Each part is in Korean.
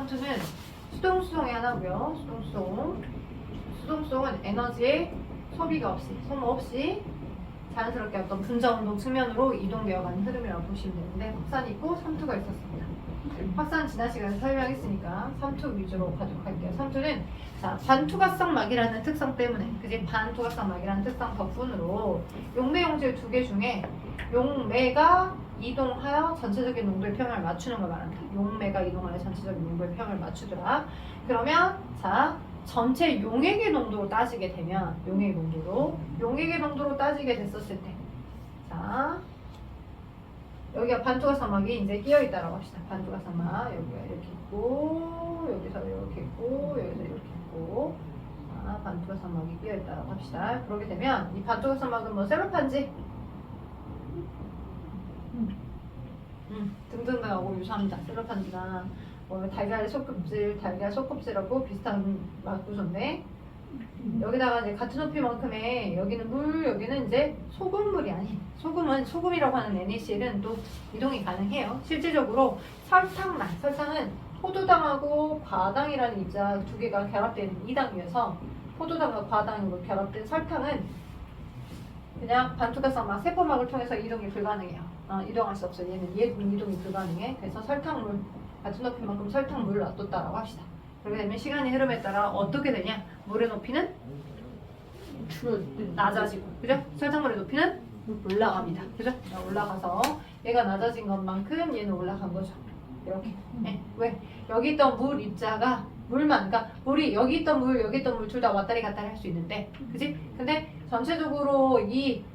삼투는 수동수동이 하나고요. 수동수동은 에너지의 소비가 없이, 소모 없이 자연스럽게 어떤 분자운동 측면으로 이동되어 가는 흐름이라고 보시면 되는데, 확산이 있고 삼투가 있었습니다. 확산 지난 시간에 설명했으니까 삼투 위주로 가도록 할게요. 삼투는 자, 반투각성막이라는 특성 때문에, 그지? 반투각성막이라는 특성 덕분으로 용매용질 두 개 중에 용매가 이동하여 전체적인 농도의 평형을 맞추는 걸 말합니다. 용매가 이동하여 전체적인 농도의 평형을 맞추더라. 그러면 자, 전체 용액의 농도로 따지게 되면 용액의 농도로 따지게 됐었을 때, 자, 여기가 반투각성막이 이제 끼어 있다라고 합시다. 반투각성막 여기가 이렇게 있고, 여기서 이렇게 있고, 여기서 이렇게 있고, 자, 반투각성막이 끼어 있다라고 합시다. 그렇게 되면 이 반투각성막은 뭐 셀로판지 등등등하고 유사합니다. 셀로판지나 뭐 달걀 속껍질하고 비슷한 구조인데, 여기다가 이제 같은 높이만큼의 여기는 물, 여기는 이제 소금물이 아닌, 소금이라고 하는 NaCl은 또 이동이 가능해요. 실질적으로 설탕은 포도당하고 과당이라는 입자 두 개가 결합된 이당이어서, 포도당과 과당으로 결합된 설탕은 그냥 반투각성막 세포막을 통해서 이동이 불가능해요. 이동할 수 없어요. 얘는 이동이 불가능해. 그래서 설탕물, 같은 높이만큼 설탕물을 놔뒀다라고 합시다. 그렇게 되면 시간의 흐름에 따라 어떻게 되냐? 물의 높이는 낮아지고, 그죠? 설탕물의 높이는 올라갑니다. 그죠? 올라가서 얘가 낮아진 것만큼 얘는 올라간 거죠. 이렇게. 네. 왜? 여기 있던 물 입자가 그러니까 물이 여기 있던 물 둘 다 왔다리 갔다리 할 수 있는데, 그지? 근데 전체적으로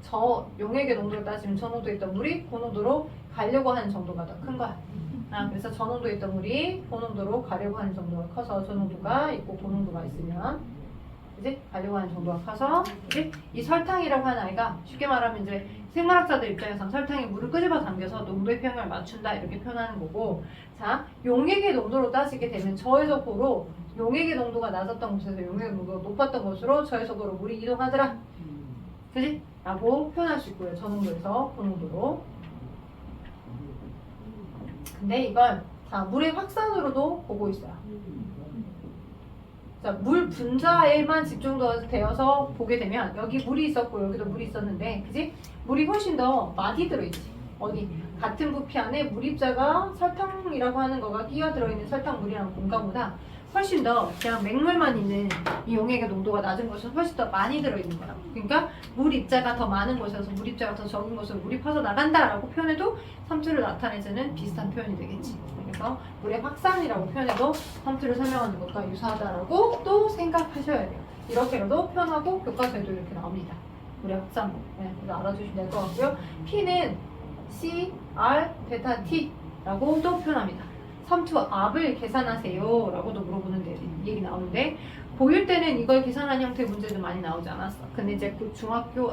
저 용액의 농도를 따지면 저 농도에 있던 물이 그 농도로 가려고 하는 정도가 더 큰 거야. 그래서 저 농도에 있던 물이 그 농도로 가려고 하는 정도가 커서 저 농도가 있고 그 농도가 있으면, 그지? 가려고 하는 정도가 커서, 그지? 이 설탕이라고 하는 아이가 쉽게 말하면 이제 생물학자들 입장에서는 설탕이 물을 끄집어 당겨서 농도의 평형을 맞춘다 이렇게 표현하는 거고, 자, 용액의 농도로 따지게 되면 저에서 고로 용액의 농도가 낮았던 곳에서 용액의 농도가 높았던 곳으로 저에서 고로 물이 이동하더라, 그지? 라고 표현할 수 있고요. 저 농도에서 그 농도로. 근데 이걸 자, 물의 확산으로도 보고 있어요. 자, 물 분자에만 집중되어서 보게 되면 여기 물이 있었고 여기도 물이 있었는데, 그지? 물이 훨씬 더 많이 들어있지. 어디? 같은 부피 안에 물입자가 설탕이라고 하는 거가 끼어 들어있는 설탕물이라는 공간보다 훨씬 더 그냥 맹물만 있는 이 용액의 농도가 낮은 곳은 훨씬 더 많이 들어있는 거라고. 그러니까 물입자가 더 많은 곳에서 물입자가 더 적은 곳으로 물이 퍼져나간다라고 표현해도 삼투를 나타내주는 비슷한 표현이 되겠지. 그래서 물의 확산이라고 표현해도 삼투를 설명하는 것과 유사하다라고 또 생각하셔야 돼요. 이렇게라도 표현하고 교과서에도 이렇게 나옵니다. 물의 확산. 네, 그래서 알아두시면 될 것 같고요. P는 C, R, 베타 T라고 또 표현합니다. 삼투 압을 계산하세요 라고도 물어보는 데 얘기 나오는데, 고1 때는 이걸 계산한 형태의 문제도 많이 나오지 않았어. 근데 이제 고등학교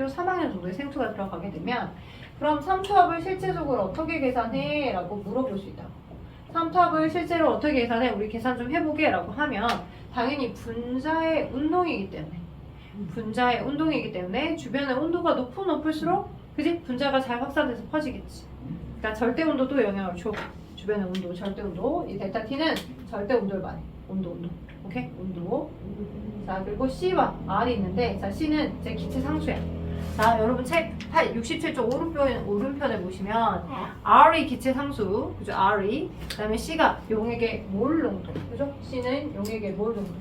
3학년 정도에 생투가 들어가게 되면, 그럼 삼투압을 실제적으로 어떻게 계산해? 라고 물어볼 수 있다. 삼투압을 실제로 어떻게 계산해? 우리 계산 좀 해보게 라고 하면, 당연히 분자의 운동이기 때문에 주변의 온도가 높을수록, 그지? 분자가 잘 확산돼서 퍼지겠지. 그러니까 절대 온도도 영향을 줘. 주변의 온도, 절대 온도. 이 델타 T는 절대 온도를 말해. 온도. 오케이? 온도. 자, 그리고 C와 R이 있는데, 자, C는 제 기체 상수야. 자, 여러분 책 67쪽 오른편에 보시면 R이 기체 상수, 그죠? R이. 그 다음에 C가 용액의 몰 농도, 그죠? C는 용액의 몰 농도.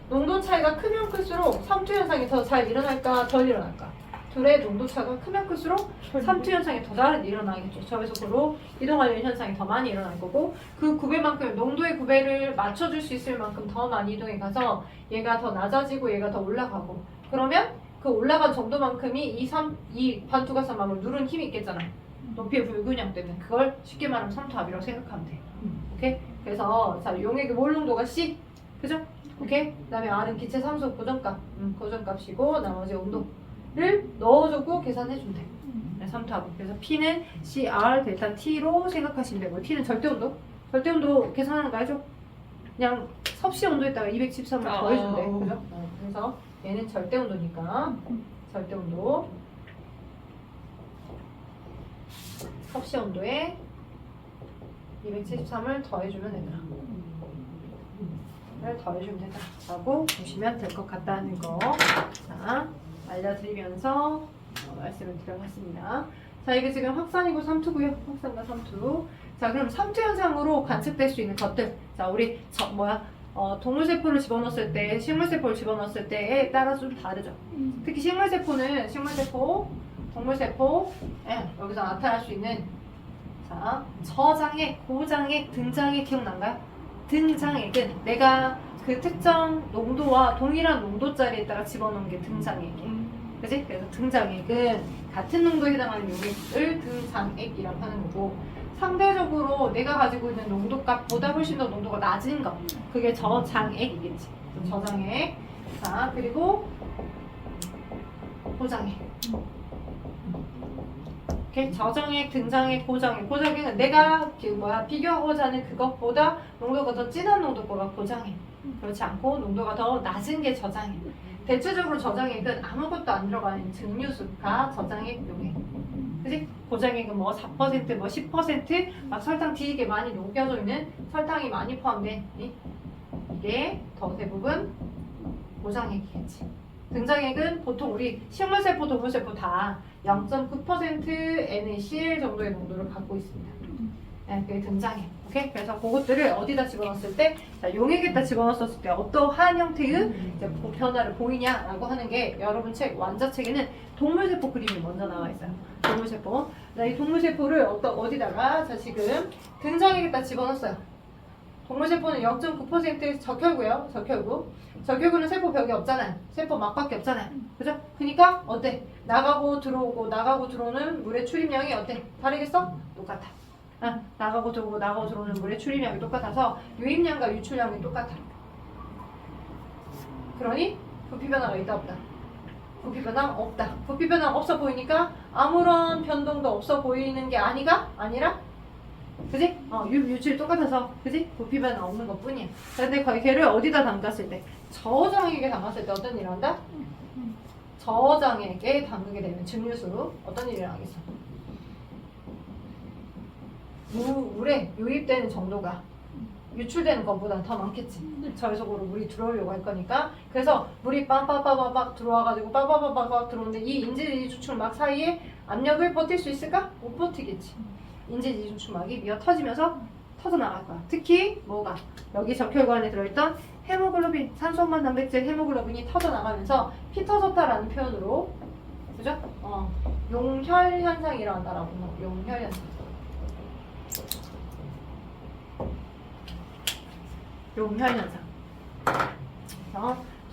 농도 차이가 크면 클수록 삼투 현상이 더 잘 일어날까, 덜 일어날까? 둘의 농도 차가 크면 클수록 삼투 현상이 더 잘 일어나겠죠. 저에서 고로 이동하려는 현상이 더 많이 일어날 거고, 그 구배만큼 농도의 구배를 맞춰줄 수 있을 만큼 더 많이 이동해 가서 얘가 더 낮아지고 얘가 더 올라가고, 그러면 그 올라간 정도만큼이 이 반투각성막을 누른 힘이 있겠잖아. 높이의 불균형 때문에. 그걸 쉽게 말하면 삼투압이라고 생각하면 돼. 오케이? 그래서 자, 용액의 몰 농도가 C, 그죠? 오케이? 그 다음에 R은 기체 상수 고정값이고 나머지 온도를 넣어주고 계산해준대. 네, 삼투압. 그래서 P는 CR 델타 T로 생각하시면 되고, T는 절대온도 계산하는 거 알죠? 그냥 섭씨 온도에다가 213을 더해준대. 그죠? 그래서 얘는 절대온도니까 절대온도. 섭씨 온도에 273을 더해주면 되더라. 를 더해주면 되더라 라고 보시면 될 것 같다는 거 자 알려드리면서 말씀을 드려봤습니다. 자 이게 지금 확산이고 삼투고요. 확산과 삼투. 자 그럼 삼투 현상으로 관측될 수 있는 것들. 자 우리 동물세포를 집어넣었을 때, 식물세포를 집어넣었을 때에 따라 좀 다르죠. 특히 식물세포는 동물세포 여기서 나타날 수 있는 자 저장액, 고장액, 등장액 기억난가요? 등장액은 내가 그 특정 농도와 동일한 농도짜리에다가 집어넣은 게 등장액이에요. 그치? 그래서 등장액은 같은 농도에 해당하는 용액을 등장액이라고 하는 거고 상대적으로 내가 가지고 있는 농도값보다 훨씬 더 농도가 낮은 거 그게 저장액이겠지. 저장액. 자 그리고 고장액. 이렇게 저장액, 등장액, 고장액. 고장액은 내가 비교하고자 하는 그것보다 농도가 더 진한 농도가 고장액. 그렇지 않고 농도가 더 낮은 게 저장액. 대체적으로 저장액은 아무것도 안 들어가는 증류수가 저장액 용액. 그치? 고장액은 뭐 4%, 뭐 10%막 설탕 되게 많이 녹여져 있는 설탕이 많이 포함된 이게 더 대부분 고장액이겠지. 등장액은 보통 우리 식물세포, 동물세포 다 0.9% NaCl 정도의 농도를 갖고 있습니다. 네, 그게 등장액. 오케이? 그래서 그것들을 어디다 집어넣었을 때, 자, 용액에다 집어넣었을 때 어떠한 형태의 이제 변화를 보이냐라고 하는 게 여러분 책 완자책에는 동물세포 그림이 먼저 나와 있어요. 동물세포. 자, 이 동물세포를 어디다가 자 지금 등장액에다 집어넣었어요. 동물세포는 0.9% 적혈구예요. 적혈구. 적혈구는 세포 벽이 없잖아요. 세포 막밖에 없잖아요. 그죠? 그러니까 어때? 나가고 들어오고 나가고 들어오는 물의 출입량이 어때? 다르겠어? 똑같아. 나가고 들어오는 물의 출입량이 똑같아서 유입량과 유출량이 똑같아. 그러니 부피 변화가 있다 없다? 부피 변화 없다. 부피 변화 없어 보이니까 아무런 변동도 없어 보이는 게 아니라 그지? 유출 똑같아서 그지? 부피 변화 없는 것 뿐이야. 근데 걔를 어디다 담갔을 때 저장액에 담갔을 때 어떤 일을 한다? 저장액에 담그게 되면 증류수로 어떤 일을 하겠어? 물에 유입되는 정도가 유출되는 것보다 더 많겠지. 저희 속으로 물이 들어오려고 할 거니까. 그래서 물이 빡빡빡빡 들어와가지고 빡빡빡빡 들어오는데 이 인지지 주축막 사이에 압력을 버틸 수 있을까? 못 버티겠지. 인지지 주축막이 미어 터지면서 터져나갈 거야. 특히 뭐가? 여기 적혈구 안에 들어있던 헤모글로빈, 산소만 단백질 헤모글로빈이 터져나가면서 피 터졌다라는 표현으로 그죠? 용혈 현상이 일어난다라고 용혈 현상. 용혈 현상.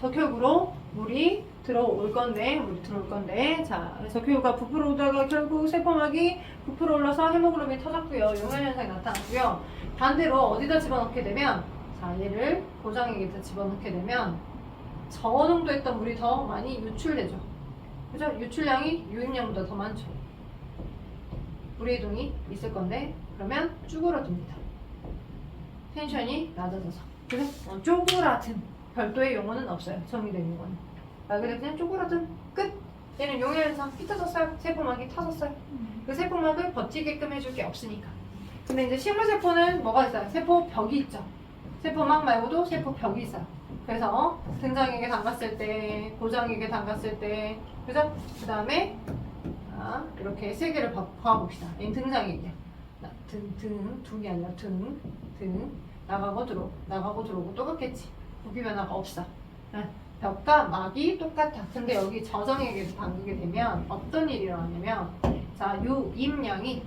적혈구로 물이 들어올 건데, 자, 적혈구가 부풀어 오다가 결국 세포막이 부풀어 올라서 헤모글로빈이 터졌고요. 용혈 현상이 나타났고요. 반대로 어디다 집어넣게 되면, 자, 얘를 고장액에다 집어넣게 되면 저농도였던 물이 더 많이 유출되죠. 그죠? 유출량이 유입량보다 더 많죠. 물의 이동이 있을 건데, 그러면 쭈그러듭니다. 텐션이 낮아져서. 그래서 쪼그라든 별도의 용어는 없어요. 정의된 용어는. 그래서 그냥 쪼그라든 끝. 얘는 용혈현상 피 터졌어요. 세포막이 터졌어요. 그 세포막을 버티게끔 해줄 게 없으니까. 근데 이제 식물세포는 뭐가 있어요? 세포벽이 있죠. 세포막 말고도 세포벽이 있어요. 그래서 등장액에 담갔을 때, 고장액에 담갔을 때, 그죠? 그 다음에 이렇게 세 개를 봐봅시다. 얘는 등장액이야. 둥이 아니라 등. 나가고 들어오고 똑같겠지. 부피 변화가 없어. 벽과 막이 똑같아. 근데 여기 저장액에서 담그게 되면 어떤 일이 일어나냐면 자, 유입량이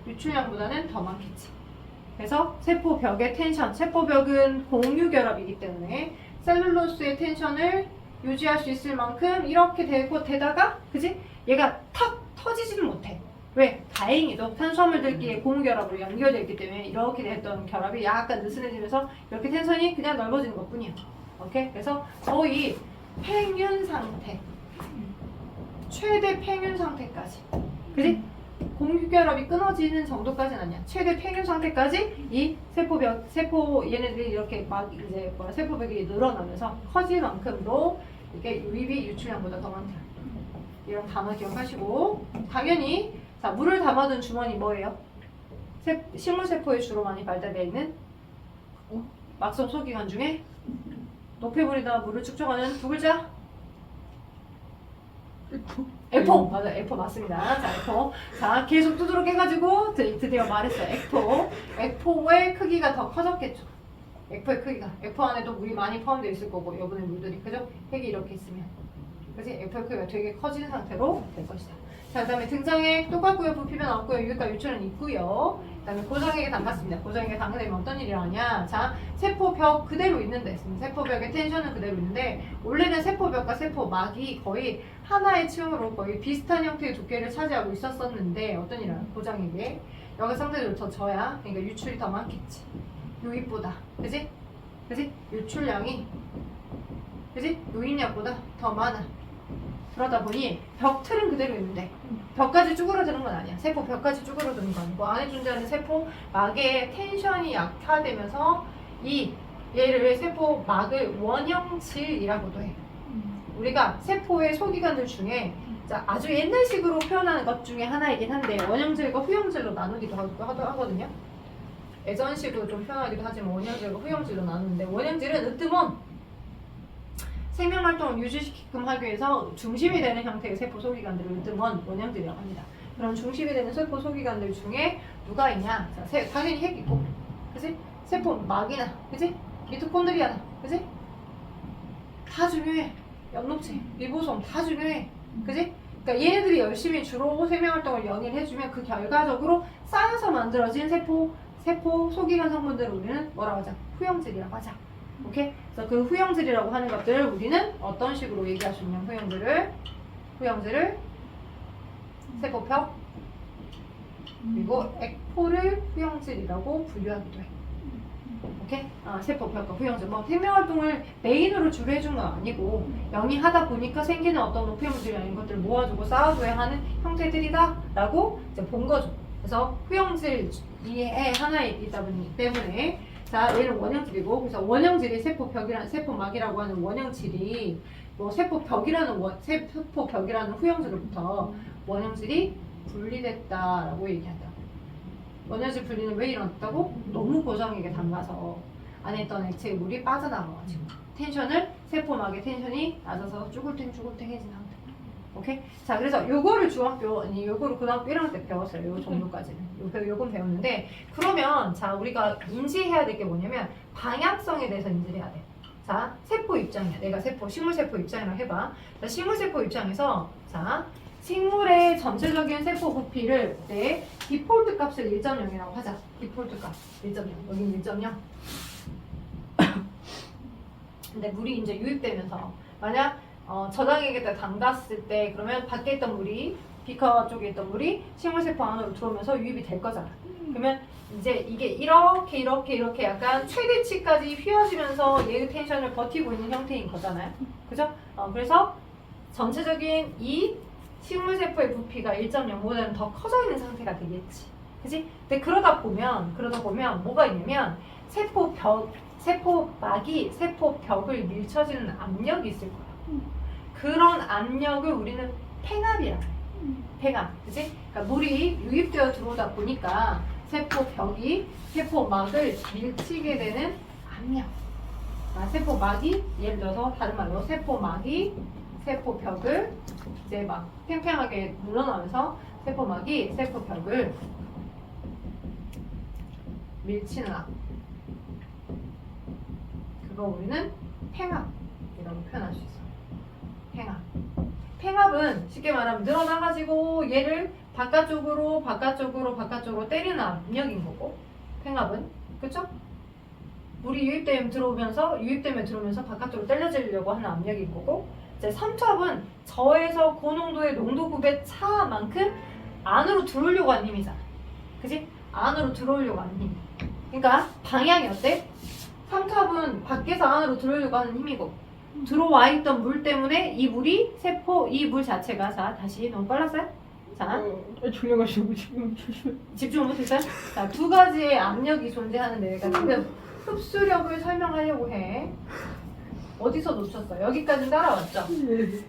유출량보다는 더 많겠지. 그래서 세포벽의 텐션, 세포벽은 공유결합이기 때문에 셀룰로스의 텐션을 유지할 수 있을 만큼 이렇게 되다가 그지? 얘가 탁 터지지는 못해. 왜? 다행히도 탄수화물들끼리 공유결합으로 연결되어 있기 때문에 이렇게 됐던 결합이 약간 느슨해지면서 이렇게 텐션이 그냥 넓어지는 것 뿐이야. 오케이? 그래서 거의 팽윤 상태, 최대 팽윤 상태까지, 그지? 공유결합이 끊어지는 정도까지는 아니야. 최대 팽윤 상태까지 이 얘네들이 이렇게 막 이제 세포벽이 늘어나면서 커질 만큼으로 이게 유입이 유출량보다 더 많다. 이런 단어 기억하시고, 당연히 자, 물을 담아둔 주머니 뭐예요? 식물세포에 주로 많이 발달되어 있는 막성 소기관 중에 높이 불이다 물을 축적하는 두 글자? 에포! 맞아, 에포 맞습니다. 자, 에포. 자, 계속 두드러 깨가지고 드디어 말했어요. 에포. 에포의 크기가 더 커졌겠죠. 에포의 크기가. 에포 안에도 물이 많이 포함되어 있을 거고, 여분의 물들이. 그죠? 핵이 이렇게 있으면. 그지? 에포의 크기가 되게 커진 상태로 될 것이다. 자, 그 다음에 등장액 똑같고요. 부피변 없고요. 유익과 유출은 있고요. 그 다음에 고정액에 담갔습니다. 고정액에 담가되면 어떤 일이 하냐. 자, 세포벽 그대로 있는데, 세포벽의 텐션은 그대로 있는데, 원래는 세포벽과 세포막이 거의 하나의 층으로 거의 비슷한 형태의 두께를 차지하고 있었었는데, 어떤 일이 하냐. 고정액에. 여기 상대적으로 더 져야, 그러니까 유출이 더 많겠지. 유입보다. 그지? 그지? 유출량이, 그지? 유입량보다 더 많아. 그러다 보니 벽 틀은 그대로 있는데 벽까지 쭈그러드는 건 아니야. 세포 벽까지 쭈그러드는 건 아니고 안에 존재하는 세포 막의 텐션이 약화되면서 이 얘를 세포 막을 원형질이라고도 해. 우리가 세포의 소기관들 중에 자, 아주 옛날식으로 표현하는 것 중에 하나이긴 한데 원형질과 후형질로 나누기도 하거든요. 예전식으로 좀 표현하기도 하지만 원형질과 후형질로 나누는데 원형질은 으뜸은 생명활동을 유지시키게끔 하기 위해서 중심이 되는 형태의 세포 소기관들을 으뜸은 원형질이라고 합니다. 그럼 중심이 되는 세포 소기관들 중에 누가 있냐? 자, 당연히 핵 있고, 그지? 세포 막이나, 그지? 미토콘드리아나, 그지? 다 중요해. 엽록체, 리보솜 다 중요해. 그지? 그러니까 얘네들이 열심히 주로 생명활동을 영위해주면 그 결과적으로 쌓여서 만들어진 세포 소기관 성분들을 우리는 뭐라고 하자? 후형질이라고 하자. 오케이? 그래서 그 후형질이라고 하는 것들을 우리는 어떤 식으로 얘기할 수 있냐면 후형질을 세포벽 그리고 액포를 후형질이라고 분류하기도 해. 오케이? 세포벽과 후형질. 뭐 생명활동을 메인으로 주로 해준 건 아니고 영위하다 보니까 생기는 어떤 후형질이나 이런 것들을 모아주고 쌓아줘야 하는 형태들이다라고 이제 본 거죠. 그래서 후형질 이해 하나이기 때문에 자, 얘는 원형질이고, 그래서 원형질이 세포막이라고 하는 원형질이, 뭐, 세포벽이라는 후형질로부터 원형질이 분리됐다라고 얘기한다. 원형질 분리는 왜 일어났다고? 너무 고정액에 담가서 안에 있던 액체의 물이 빠져나가가지고, 세포막의 텐션이 낮아서 쭈글탱해진 상태. 오케이? 자, 그래서 요거를 요거를 고등학교 1학년 때 배웠어요. 요 정도까지는. 요건 배웠는데, 그러면, 자, 우리가 인지해야 될 게 뭐냐면, 방향성에 대해서 인지를 해야 돼. 자, 세포 입장이야. 내가 식물세포 입장이라고 해봐. 자, 식물세포 입장에서, 자, 식물의 전체적인 세포 부피를 내 디폴트 값을 1.0이라고 하자. 디폴트 값 1.0. 여긴 1.0. 근데 물이 이제 유입되면서, 만약 저장액에다 담갔을 때 그러면 밖에 있던 물이 비커 쪽에 있던 물이 식물세포 안으로 들어오면서 유입이 될 거잖아. 그러면 이제 이게 이렇게 약간 최대치까지 휘어지면서 얘의 텐션을 버티고 있는 형태인 거잖아요. 그죠? 그래서 전체적인 이 식물세포의 부피가 1.0보다는 더 커져 있는 상태가 되겠지. 그지? 근데 그러다 보면 뭐가 있냐면 세포막이 세포벽을 밀쳐지는 압력이 있을 거야. 그런 압력을 우리는 팽압이라고 해. 팽압, 그치? 그러니까 물이 유입되어 들어오다 보니까 세포벽이 세포막을 밀치게 되는 압력. 세포막이, 예를 들어서 다른 말로 세포막이 세포벽을 이제 막 팽팽하게 물러나면서 세포막이 세포벽을 밀치는 압. 그거 우리는 팽압이라고 표현할 수 있어. 팽압은 쉽게 말하면 늘어나가지고 얘를 바깥쪽으로 때리는 압력인 거고, 팽압은. 그쵸? 물이 유입되면 들어오면서 바깥쪽으로 때려지려고 하는 압력인 거고, 이제 삼투압은 저에서 고농도의 농도급의 차만큼 안으로 들어오려고 하는 힘이잖아. 그지? 안으로 들어오려고 하는 힘. 그러니까 방향이 어때? 삼투압은 밖에서 안으로 들어오려고 하는 힘이고, 들어와 있던 물 때문에 이 물 자체가, 자, 다시 너무 빨랐어요? 자, 졸려가지고 집중을 못했어요? 자, 두 가지의 압력이 존재하는데 내가 지금 흡수력을 설명하려고 해. 어디서 놓쳤어? 여기까지는 따라왔죠?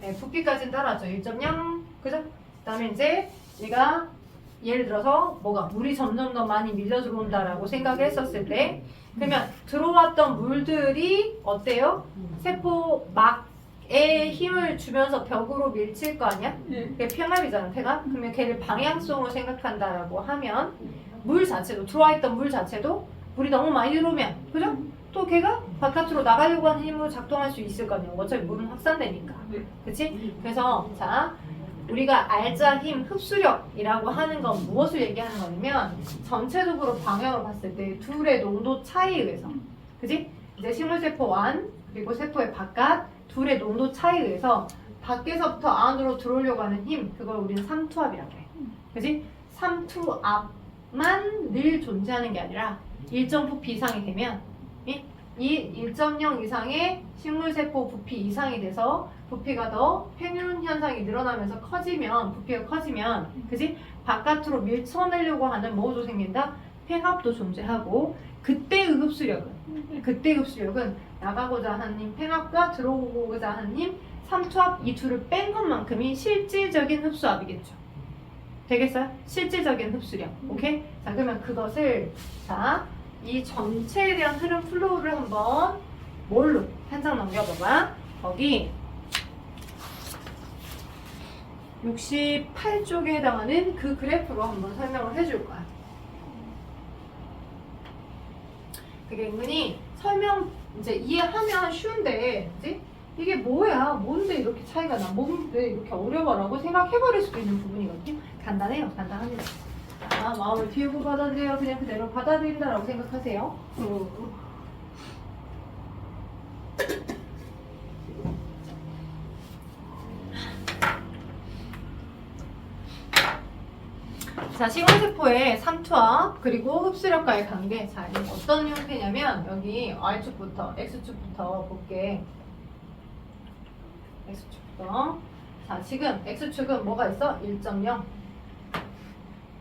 네, 부피까지는 따라왔죠. 1.0, 그죠? 그 다음에 이제 얘가 예를 들어서 뭐가 물이 점점 더 많이 밀려 들어온다라고 생각했었을 때 그러면 들어왔던 물들이 어때요? 세포 막에 힘을 주면서 벽으로 밀칠 거 아니야? 그게 평합이잖아, 폐가. 그러면 걔를 방향성으로 생각한다라고 하면 물 자체도 들어와있던 물 자체도 물이 너무 많이 들어오면 그죠? 또 걔가 바깥으로 나가려고 하는 힘으로 작동할 수 있을 거 아니야. 어차피 물은 확산되니까. 그치? 그래서 자 우리가 알자 힘 흡수력이라고 하는 건 무엇을 얘기하는 거냐면 전체적으로 방향으로 봤을 때 둘의 농도 차이에 의해서 그지? 이제 식물세포 안 그리고 세포의 바깥 둘의 농도 차이에 의해서 밖에서부터 안으로 들어오려고 하는 힘 그걸 우리는 삼투압이라고 해. 그지? 삼투압만 늘 존재하는 게 아니라 일정 부피 이상이 되면 이 1.0 이상의 식물세포 부피 이상이 돼서 부피가 더 팽윤 현상이 늘어나면서 커지면 부피가 커지면 그지? 바깥으로 밀쳐내려고 하는 뭐도 생긴다? 팽합도 존재하고 그때의 흡수력은 나가고자 하는 힘 팽합과 들어오고자 하는 힘 삼투압 이 둘을 뺀 것만큼이 실질적인 흡수압이겠죠. 되겠어요? 실질적인 흡수력. 오케이? 자 그러면 그것을 이 전체에 대한 흐름 플로우를 한번 뭘로? 한 장 넘겨봐봐. 거기 68쪽에 해당하는 그 그래프로 한번 설명을 해줄 거야. 그게 은근히 설명 이제 이해하면 쉬운데, 그치? 이게 뭐야? 뭔데 이렇게 차이가 나? 뭔데 이렇게 어려워라고 생각해버릴 수도 있는 부분이거든요. 간단해요. 간단합니다. 마음을 비우고 받아들여요. 그냥 그대로 받아들인다라고 생각하세요. 자, 식물세포의 삼투압 그리고 흡수력과의 관계. 자, 이게 어떤 형태냐면 여기 Y축부터 X축부터 볼게. X축부터. 자, 지금 X축은 뭐가 있어? 1.0.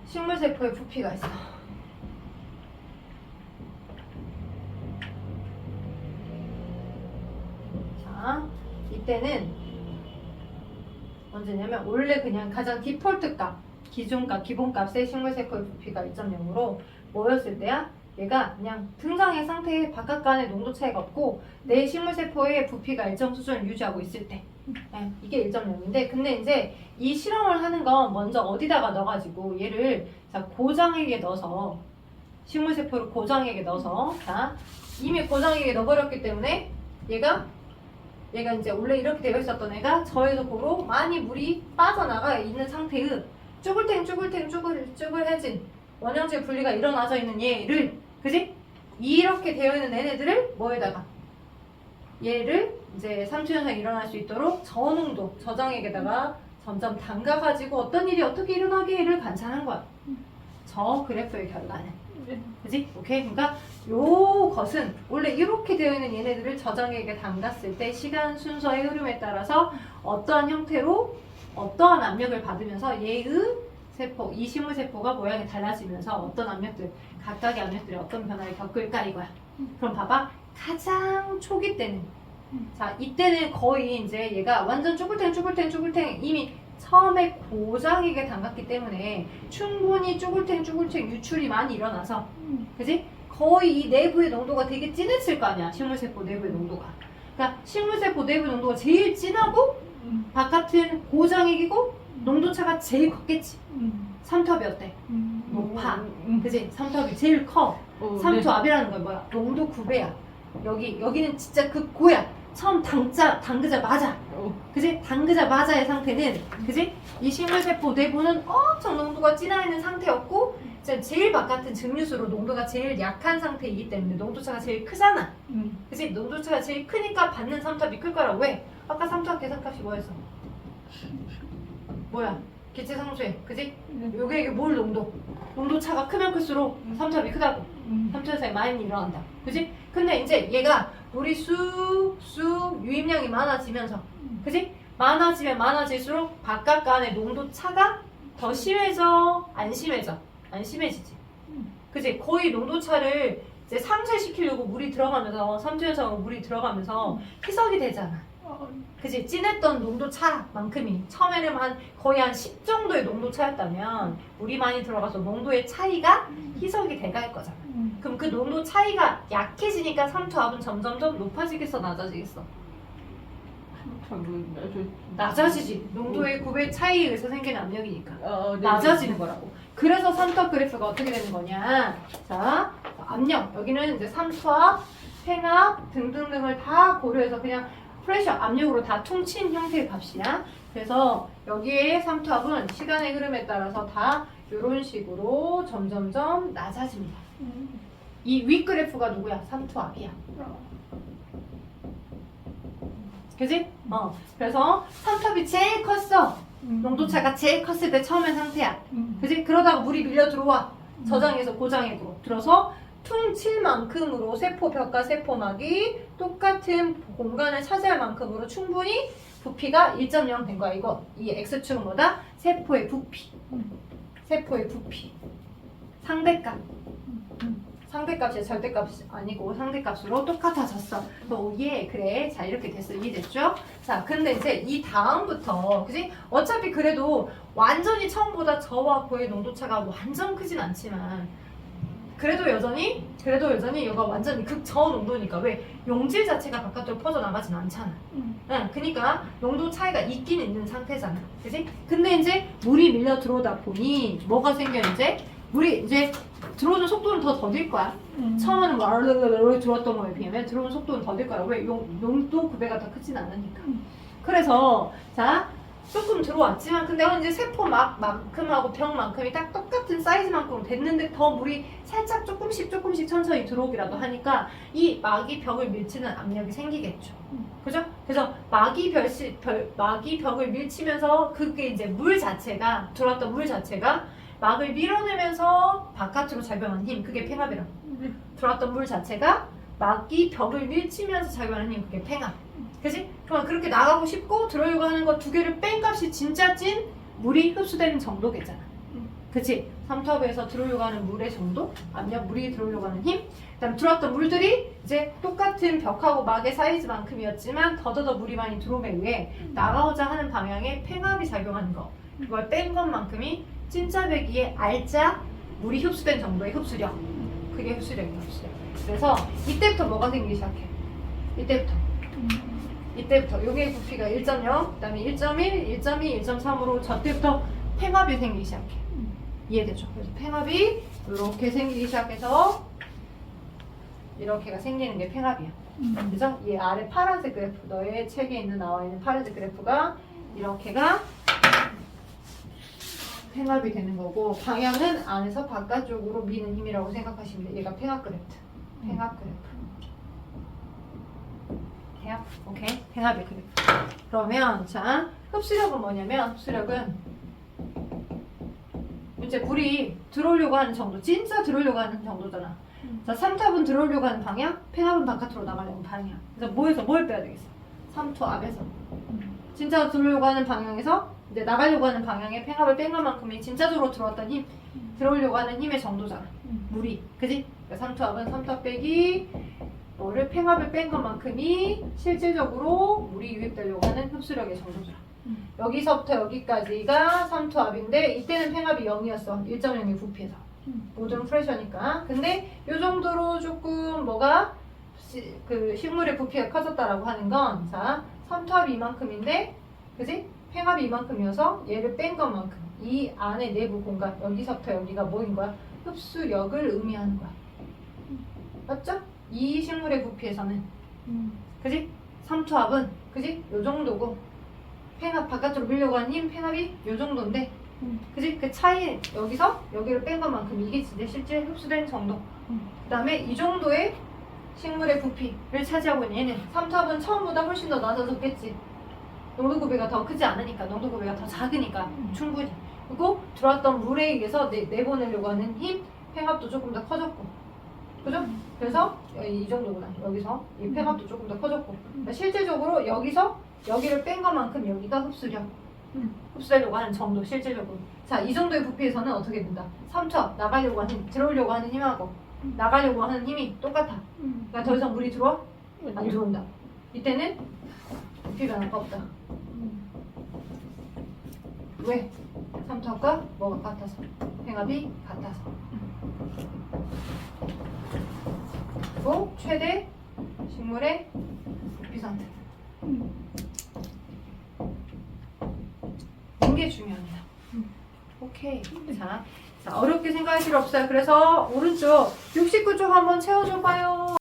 식물세포의 부피가 있어. 자, 이때는 언제냐면 원래 그냥 가장 디폴트 값, 기본값의 식물세포의 부피가 1.0으로 뭐였을 때야? 얘가 그냥 등상의 상태에 바깥 간의 농도 차이가 없고 내 식물세포의 부피가 일정 수준을 유지하고 있을 때 이게 1.0인데 근데 이제 이 실험을 하는 건 먼저 어디다가 넣어가지고 얘를 자 고장액에 넣어서 식물세포를 고장액에 넣어서 자 이미 고장액에 넣어버렸기 때문에 얘가 이제 원래 이렇게 되어 있었던 애가 저에서 고로 많이 물이 빠져나가 있는 상태의 쭈글해진 원형질 분리가 일어나져 있는 얘를 그지? 이렇게 되어 있는 얘네들을 뭐에다가 얘를 이제 삼투현상이 일어날 수 있도록 저농도 저장액에다가 점점 담가가지고 어떤 일이 어떻게 일어나게를 관찰한 거야. 저 그래프의 결과는 그지? 오케이? 그러니까 요것은 원래 이렇게 되어 있는 얘네들을 저장액에 담갔을 때 시간 순서의 흐름에 따라서 어떠한 형태로 어떠한 압력을 받으면서 얘의 세포, 이 식물세포가 모양이 달라지면서 어떤 압력들, 각각의 압력들이 어떤 변화를 겪을까 이거야. 그럼 봐봐. 가장 초기 때는 자 이때는 거의 이제 얘가 완전 쭈글탱 이미 처음에 고장액에 담갔기 때문에 충분히 쭈글탱 유출이 많이 일어나서 그지? 거의 이 내부의 농도가 되게 진했을 거 아니야. 식물세포 내부의 농도가. 그러니까 식물세포 내부 농도가 제일 진하고 바깥은 고장액이고 농도차가 제일 컸겠지. 삼투압이 어때? 높아. 그지? 삼투압이 제일 커. 삼투압이라는 건 뭐야? 농도 9배야. 여기는 진짜 극고야. 처음 당그자마자. 그지? 당그자마자의 상태는 그지? 이 식물세포 내부는 엄청 농도가 진하 있는 상태였고 제일 바깥은 증류수로 농도가 제일 약한 상태이기 때문에 농도차가 제일 크잖아. 그지? 농도차가 제일 크니까 받는 삼투압이 클 거라고 해. 아까 삼투압 계산값이 뭐였어? 뭐야? 기체상수액, 그지? 이게 뭘 농도차가 크면 클수록 삼투압이 크다고. 삼투압이 많이 일어난다. 그지? 근데 이제 얘가 물이 쑥 유입량이 많아지면서 그지? 많아질수록 바깥 간의 농도차가 더 심해져? 안 심해져? 안 심해지지. 그지? 거의 농도차를 이제 상쇄시키려고 물이 들어가면서 삼투현상으로 물이 들어가면서 희석이 되잖아. 그치? 진했던 농도 차만큼이 처음에는 거의 한 10 정도의 농도 차였다면 물이 많이 들어가서 농도의 차이가 희석이 돼갈 거잖아. 그럼 그 농도 차이가 약해지니까 삼투압은 점점점 높아지겠어, 낮아지겠어? 낮아지지. 농도의 곱의 차이에 의해서 생기는 압력이니까 네. 낮아지는 거라고. 그래서 삼투압 그래프가 어떻게 되는 거냐? 자, 압력 여기는 이제 삼투압, 팽압 등등등을 다 고려해서 그냥 프레셔 압력으로 다 퉁친 형태의 값이야. 그래서 여기에 삼투압은 시간의 흐름에 따라서 다 이런 식으로 점점점 낮아집니다. 이 위 그래프가 누구야? 삼투압이야. 그지? 그래서 삼투압이 제일 컸어. 농도차가 제일 컸을 때 처음의 상태야. 그지? 그러다가 물이 밀려 들어와. 저장에서 고장에 들어서 퉁칠 만큼으로 세포 벽과 세포막이 똑같은 공간을 차지할 만큼으로 충분히 부피가 1.0 된 거야. 이거 이 x축은 뭐다? 세포의 부피. 세포의 부피. 상대값. 상대값이 절대값이 아니고 상대값으로 똑같아졌어. 오예 그래. 자 이렇게 됐어. 이해됐죠? 자 근데 이제 이 다음부터 그지? 어차피 그래도 완전히 처음보다 저와 고의 농도차가 완전 크진 않지만 그래도 여전히 이거 완전히 극저 농도니까 왜 용질 자체가 바깥으로 퍼져나가진 않잖아. 응, 그러니까 농도 차이가 있긴 있는 상태잖아. 그지? 근데 이제 물이 밀려 들어오다 보니 뭐가 생겨 이제? 물이 이제 들어오는 속도는 더 더딜 거야. 처음에는 뭐 들어왔던 거에 비하면 들어오는 속도는 더딜 거야. 왜? 농도 구배가 더 크진 않으니까. 그래서 자 조금 들어왔지만 근데 이제 세포막만큼하고 벽만큼이 딱 똑같은 사이즈만큼 됐는데 더 물이 살짝 조금씩 천천히 들어오기라도 하니까 이 막이 벽을 밀치는 압력이 생기겠죠. 그죠? 그래서 막이 벽을 밀치면서 그게 이제 들어왔던 물 자체가 막을 밀어내면서 바깥으로 작용하는 힘, 그게 팽압이라고. 들어왔던 물 자체가 막이 벽을 밀치면서 작용하는 힘, 그게 팽압. 그치? 그럼 그렇게 나가고 싶고 들어오려고 하는 거 두 개를 뺀 값이 진짜 찐 물이 흡수되는 정도겠잖아. 그치? 삼투압에서 들어오려고 하는 물의 정도, 압력, 물이 들어오려고 하는 힘, 그 다음에 들어왔던 물들이 이제 똑같은 벽하고 막의 사이즈만큼이었지만 더더더 물이 많이 들어옴에 의해 나가고자 하는 방향에 팽압이 작용하는 거, 그걸 뺀 것만큼이 찐짜배기에 알짜 물이 흡수된 정도의 흡수력, 그게 흡수력이야. 흡수력. 그래서 이때부터 뭐가 생기기 시작해? 이때부터 여기의 부피가 1.0, 그 다음에 1.1, 1.2, 1.3으로 저때부터 팽압이 생기기 시작해. 이해되죠? 그래서 팽압이 이렇게 생기기 시작해서 이렇게가 생기는 게 팽압이야. 그죠? 이 아래 파란색 그래프, 너의 책에 나와 있는 파란색 그래프가 이렇게가 팽압이 되는 거고 방향은 안에서 바깥쪽으로 미는 힘이라고 생각하시면 돼. 얘가 팽압 그래프. 오케이? 팽압의 그래프. 그러면 자 흡수력은 뭐냐면 흡수력은 이제 물이 들어오려고 하는 정도, 진짜 들어오려고 하는 정도잖아. 자, 삼투압은 들어오려고 하는 방향, 팽압은 바깥으로 나가려는 방향. 그래서 뭐에서 뭘 빼야 되겠어? 삼투압에서. 진짜 들어오려고 하는 방향에서 이제 나가려고 하는 방향에 팽압을 뺀 것만큼이 진짜적으로 들어왔던 힘, 들어오려고 하는 힘의 정도잖아. 물이. 그지? 그러니까 삼투압 빼기 뭐를 팽압을 뺀 것만큼이 실질적으로 물이 유입되려고 하는 흡수력의 정도잖아. 여기서부터 여기까지가 삼투압인데 이때는 팽압이 0이었어. 1.0의 부피에서. 모든 프레셔니까. 근데 이 정도로 조금 뭐가 그 식물의 부피가 커졌다라고 하는 건 자, 삼투압이 이만큼인데 그지? 팽압이 이만큼이어서 얘를 뺀 것만큼 이 안에 내부 공간 여기서부터 여기가 뭐인 거야? 흡수력을 의미하는 거야. 맞죠? 이 식물의 부피에서는 그지? 삼투압은 그지? 요 정도고 팽압 바깥으로 밀려고 하는 힘 팽압이 요 정도인데 그지? 그 차이 여기서 여기를 뺀 것만큼 이게 진짜 실제 흡수된 정도. 그 다음에 이 정도의 식물의 부피를 차지하고 있는 얘는 삼투압은 처음보다 훨씬 더 낮아졌겠지. 농도구배가 더 크지 않으니까 농도구배가 더 작으니까 충분히. 그리고 들어왔던 물에 의해서 내보내려고 하는 힘 팽압도 조금 더 커졌고 그죠? 그래서 이 정도구나. 여기서 이 팽압도 조금 더 커졌고 그러니까 실질적으로 여기서 여기를 뺀 것만큼 여기가 흡수되려고 하는 정도 실질적으로. 자, 이 정도의 부피에서는 어떻게 된다? 삼투압 나가려고 하는 힘, 들어오려고 하는 힘하고 나가려고 하는 힘이 똑같아. 그러니까 더 이상 물이 들어와? 안 들어온다. 이때는 부피 변화가 없다. 왜? 삼투압과 뭐가 같아서? 행압이 같아서. 그리고 최대 식물의 부피 상태. 이게 중요합니다. 오케이. 자, 어렵게 생각할 필요 없어요. 그래서 오른쪽 69쪽 한번 채워줘 봐요.